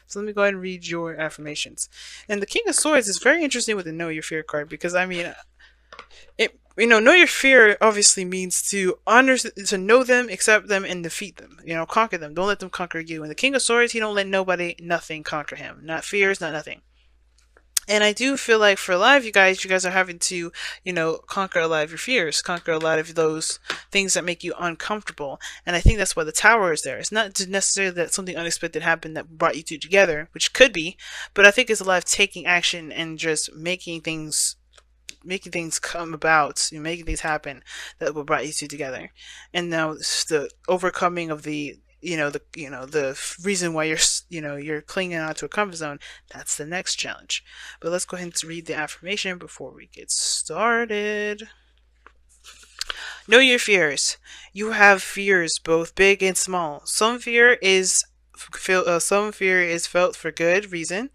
So let me go ahead and read your affirmations. And the King of Swords is very interesting with the Know Your Fear card because I mean, it know your fear obviously means to know them, accept them, and defeat them. Conquer them. Don't let them conquer you. And the King of Swords, he don't let nothing conquer him. Not fears, not nothing. And I do feel like for a lot of you guys are having to, conquer a lot of your fears, conquer a lot of those things that make you uncomfortable. And I think that's why the tower is there. It's not necessarily that something unexpected happened that brought you two together, which could be, but I think it's a lot of taking action and just making things come about, making things happen that will brought you two together. And now the overcoming of the reason why you're clinging on to a comfort zone. That's the next challenge. But let's go ahead and read the affirmation before we get started. Know your fears. You have fears, both big and small. Some fear is felt for good reason.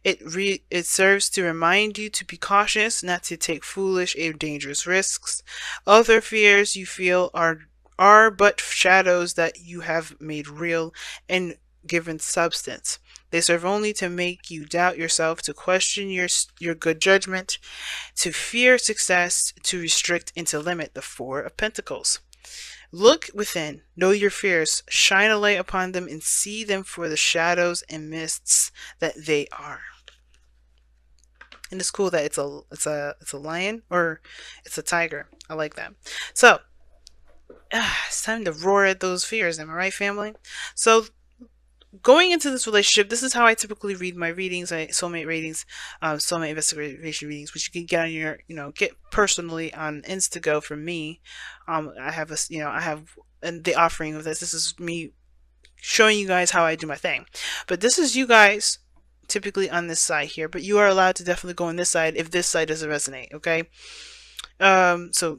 It serves to remind you to be cautious, not to take foolish or dangerous risks. Other fears you feel are but shadows that you have made real and given substance. They serve only to make you doubt yourself, to question your good judgment, to fear success, to restrict and to limit. The Four of Pentacles. Look within, know your fears, shine a light upon them, and see them for the shadows and mists that they are. And it's cool that it's a lion, or it's a tiger. I like that. So it's time to roar at those fears. Am I right, family? So going into this relationship, this is how I typically read my readings, soulmate readings, soulmate investigation readings, which you can get on get personally on Instago from me. I have and the offering of this. This is me showing you guys how I do my thing. But this is you guys typically on this side here, but you are allowed to definitely go on this side if this side doesn't resonate. Okay. So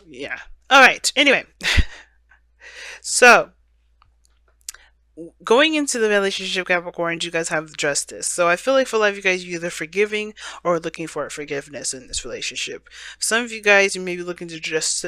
yeah. All right. Anyway, so going into the relationship, Capricorn, you guys have justice. So I feel like for a lot of you guys, you're either forgiving or looking for forgiveness in this relationship. Some of you guys, you may be looking to just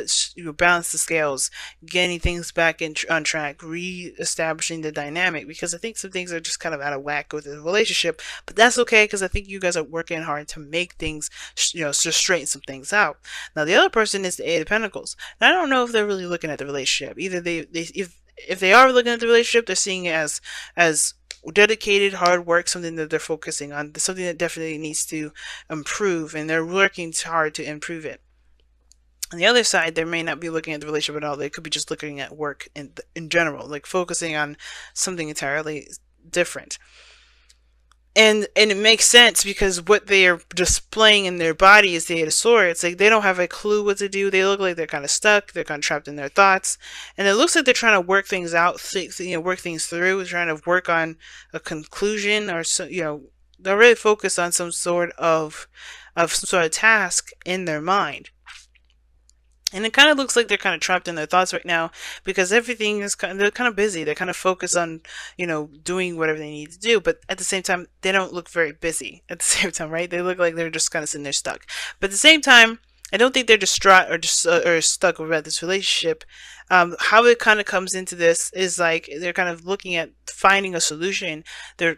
balance the scales, getting things back on track, re-establishing the dynamic, because I think some things are just kind of out of whack with the relationship. But that's okay, because I think you guys are working hard to make things, just straighten some things out. Now, the other person is the Eight of Pentacles. And I don't know if they're really looking at the relationship. Either if they are looking at the relationship, they're seeing it as dedicated hard work, something that they're focusing on, something that definitely needs to improve, and they're working hard to improve it. On the other side, they may not be looking at the relationship at all. They could be just looking at work in general, like focusing on something entirely different. And it makes sense because what they are displaying in their body is the Eight of Swords. Like, they don't have a clue what to do. They look like they're kind of stuck. They're kind of trapped in their thoughts. And it looks like they're trying to work things out, work things through, trying to work on a conclusion, or they're really focused on some sort of task in their mind. And it kind of looks like they're kind of trapped in their thoughts right now because everything is they're kind of busy. They're kind of focused on, doing whatever they need to do. But at the same time, they don't look very busy at the same time, right? They look like they're just kind of sitting there stuck. But at the same time, I don't think they're distraught or just or stuck about this relationship. How it kind of comes into this is like they're kind of looking at finding a solution. They're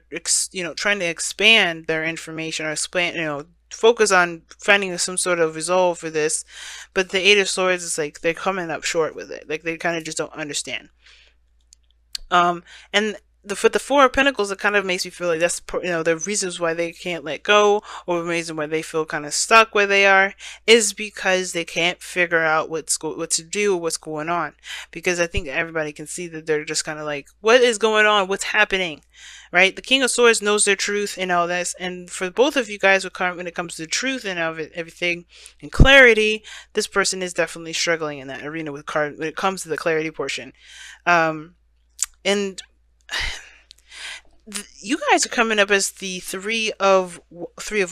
trying to expand their information or expand focus on finding some sort of resolve for this, but the Eight of Swords is like they're coming up short with it. Like, they kind of just don't understand. And for the Four of Pentacles, it kind of makes me feel like that's the reasons why they can't let go, or the reason why they feel kind of stuck where they are, is because they can't figure out what to do or what's going on. Because I think everybody can see that they're just kind of like, what is going on? What's happening? Right? The King of Swords knows their truth and all this, and for both of you guys, when it comes to truth and everything and clarity, this person is definitely struggling in that arena when it comes to the clarity portion. And you guys are coming up as the Three of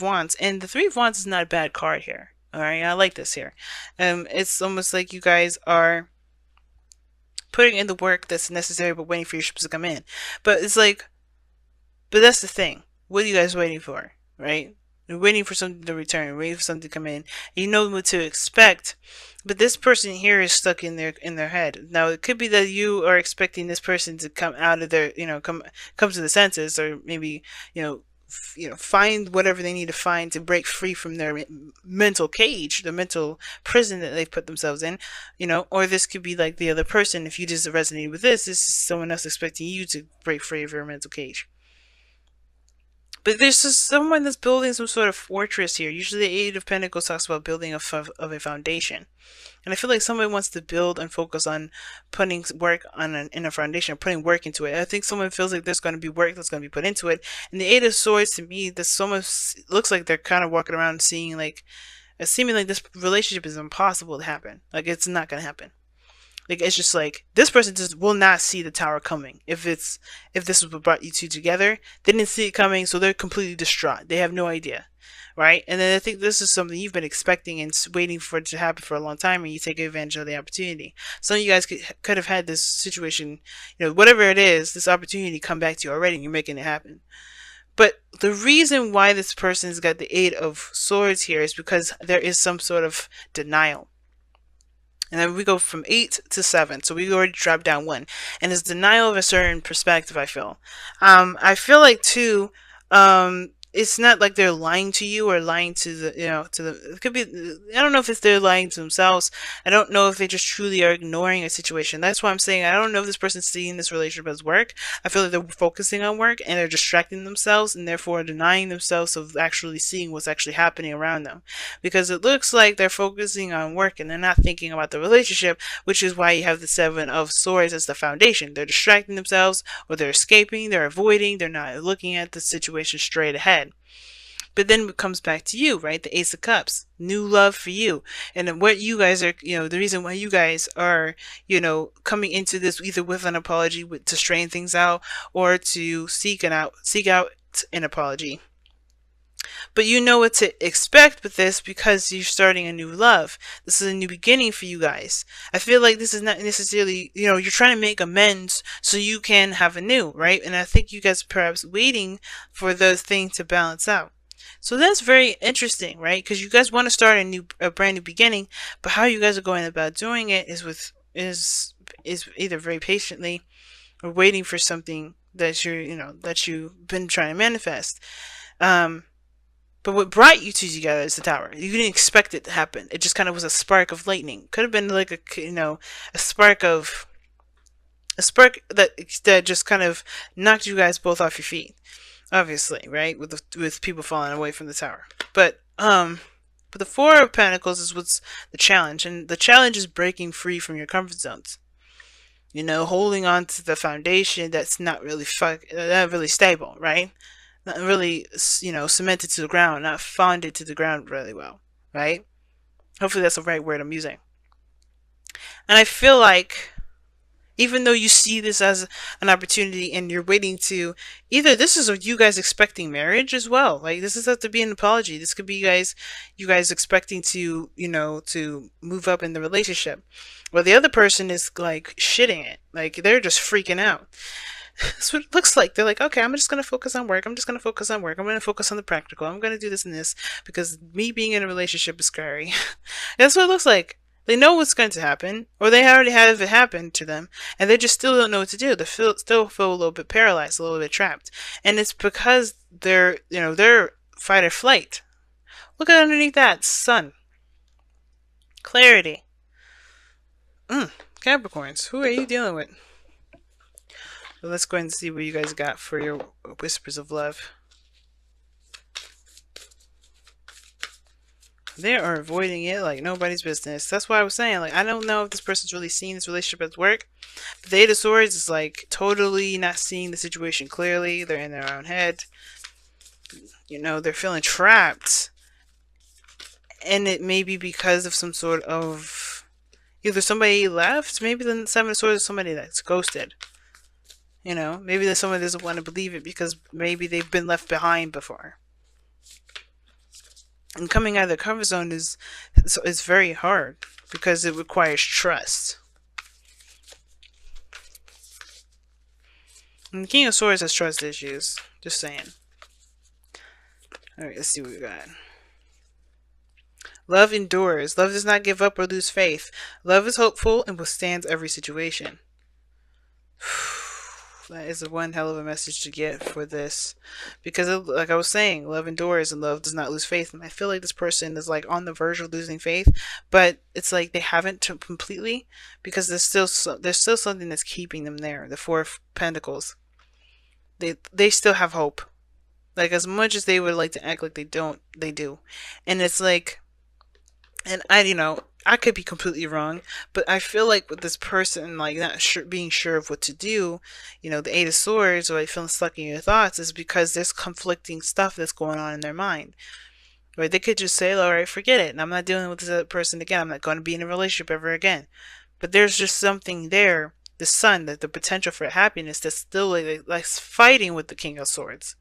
Wands, and the Three of Wands is not a bad card here. All right, I like this here. It's almost like you guys are putting in the work that's necessary, but waiting for your ships to come in. But it's like, but that's the thing. What are you guys waiting for, right? You're waiting for something to return, waiting for something to come in. And you know what to expect. But this person here is stuck in their head. Now it could be that you are expecting this person to come out of their, come to the senses, or maybe, find whatever they need to find to break free from their mental cage, the mental prison that they've put themselves in, or this could be like the other person. If you just resonate with this is someone else expecting you to break free of your mental cage. But there's just someone that's building some sort of fortress here. Usually the Eight of Pentacles talks about building of a foundation. And I feel like somebody wants to build and focus on putting work in a foundation, putting work into it. I think someone feels like there's going to be work that's going to be put into it. And the Eight of Swords, to me, this someone looks like they're kind of walking around seeing like, seeming like this relationship is impossible to happen. Like it's not going to happen. Like it's just like this person just will not see the tower coming. If this is what brought you two together, they didn't see it coming, so they're completely distraught. They have no idea, right? And then I think this is something you've been expecting and waiting for it to happen for a long time, and you take advantage of the opportunity. Some of you guys could have had this situation, whatever it is, this opportunity come back to you already, and you're making it happen. But the reason why this person's got the Eight of Swords here is because there is some sort of denial. And then we go from 8 to 7. So we already dropped down 1. And it's denial of a certain perspective, I feel. I feel like, too, it's not like they're lying to you or lying to it could be, I don't know if it's they're lying to themselves. I don't know if they just truly are ignoring a situation. That's why I'm saying I don't know if this person's seeing this relationship as work. I feel like they're focusing on work and they're distracting themselves and therefore denying themselves of actually seeing what's actually happening around them. Because it looks like they're focusing on work and they're not thinking about the relationship, which is why you have the Seven of Swords as the foundation. They're distracting themselves, or they're escaping, they're avoiding, they're not looking at the situation straight ahead. But then it comes back to you, right? The Ace of Cups, new love for you. And then what you guys are, the reason why you guys are, coming into this either with an apology to straighten things out, or to seek out an apology. But you know what to expect with this because you're starting a new love. This is a new beginning for you guys. I feel like this is not necessarily, you're trying to make amends so you can have a new, right? And I think you guys are perhaps waiting for those things to balance out. So that's very interesting, right? Because you guys want to start a brand new beginning, but how you guys are going about doing it is either very patiently or waiting for something that that you've been trying to manifest. But what brought you two together is the tower. You didn't expect it to happen. It just kind of was a spark of lightning. Could have been like a spark that just kind of knocked you guys both off your feet. Obviously, right? With people falling away from the tower. But the Four of Pentacles is what's the challenge, and the challenge is breaking free from your comfort zones. Holding on to the foundation that's not really stable, right? Not really, cemented to the ground, not founded to the ground really well, right? Hopefully that's the right word I'm using. And I feel like, even though you see this as an opportunity and you're waiting to, either this is you guys expecting marriage as well. Like this doesn't have to be an apology. This could be you guys expecting to, to move up in the relationship. Well, the other person is like shitting it. Like they're just freaking out. That's what it looks like. They're like, okay, I'm just going to focus on work. I'm just going to focus on work. I'm going to focus on the practical. I'm going to do this and this because me being in a relationship is scary. That's what it looks like. They know what's going to happen, or they already have it happen to them, and they just still don't know what to do. They still feel a little bit paralyzed, a little bit trapped. And it's because they're fight or flight. Look at underneath that. Sun. Clarity. Capricorns. Who are you dealing with? So let's go ahead and see what you guys got for your whispers of love. They are avoiding it like nobody's business. That's why I was saying, like, I don't know if this person's really seeing this relationship as work. But the Eight of Swords is like totally not seeing the situation clearly. They're in their own head. They're feeling trapped. And it may be because of some sort of, either somebody left, maybe the Seven of Swords is somebody that's ghosted. Maybe there's someone that doesn't want to believe it because maybe they've been left behind before. And coming out of the comfort zone is very hard because it requires trust. And the King of Swords has trust issues. Just saying. All right, let's see what we got. Love endures. Love does not give up or lose faith. Love is hopeful and withstands every situation. That is one hell of a message to get for this, because like I was saying, love endures and love does not lose faith. And I feel like this person is like on the verge of losing faith, but it's like they haven't completely, because there's still something that's keeping them there. The Four of Pentacles. They still have hope. Like as much as they would like to act like they don't, they do, and it's like, and I could be completely wrong, but I feel like with this person, like not sure, being sure of what to do, the Eight of Swords, or like feeling stuck in your thoughts, is because there's conflicting stuff that's going on in their mind. Right? They could just say, all right, forget it, and I'm not dealing with this other person again. I'm not going to be in a relationship ever again. But there's just something there, the sun, that the potential for happiness that's still like fighting with the King of Swords.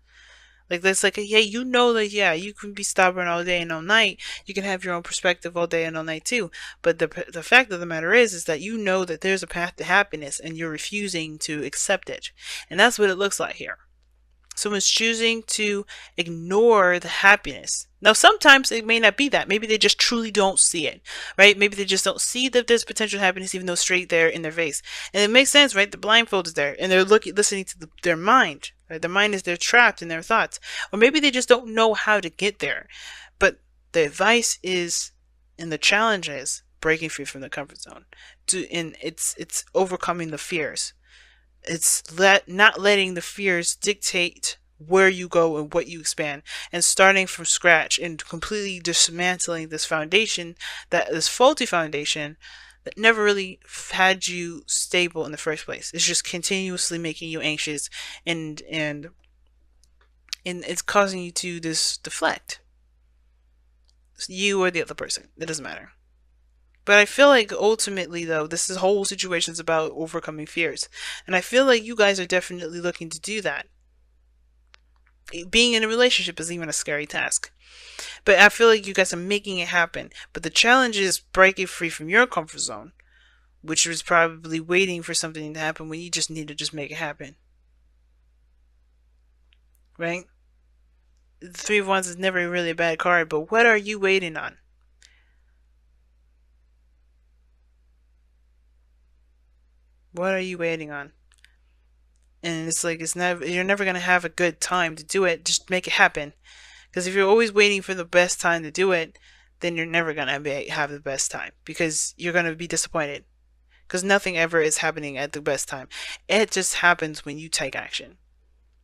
Like that's like, yeah, that, yeah, you can be stubborn all day and all night. You can have your own perspective all day and all night too. But the fact of the matter is that you know that there's a path to happiness and you're refusing to accept it. And that's what it looks like here. Someone's choosing to ignore the happiness. Now, sometimes it may not be that. Maybe they just truly don't see it, right? Maybe they just don't see that there's potential happiness, even though it's straight there in their face. And it makes sense, right? The blindfold is there, and they're listening to their mind. Right? Their mind is they're trapped in their thoughts, or maybe they just don't know how to get there. But the advice is, and the challenge is breaking free from the comfort zone. And it's overcoming the fears. It's not letting the fears dictate where you go and what you expand, and starting from scratch and completely dismantling this foundation, this faulty foundation that never really had you stable in the first place. It's just continuously making you anxious, and it's causing you to deflect. You or the other person. It doesn't matter. But I feel like ultimately, though, this whole situation is about overcoming fears. And I feel like you guys are definitely looking to do that. Being in a relationship is even a scary task. But I feel like you guys are making it happen. But the challenge is breaking free from your comfort zone, which was probably waiting for something to happen when you just need to just make it happen. Right? The Three of Wands is never really a bad card, but what are you waiting on? What are you waiting on? And it's like, you're never going to have a good time to do it. Just make it happen. Because if you're always waiting for the best time to do it, then you're never going to have the best time. Because you're going to be disappointed. Because nothing ever is happening at the best time. It just happens when you take action.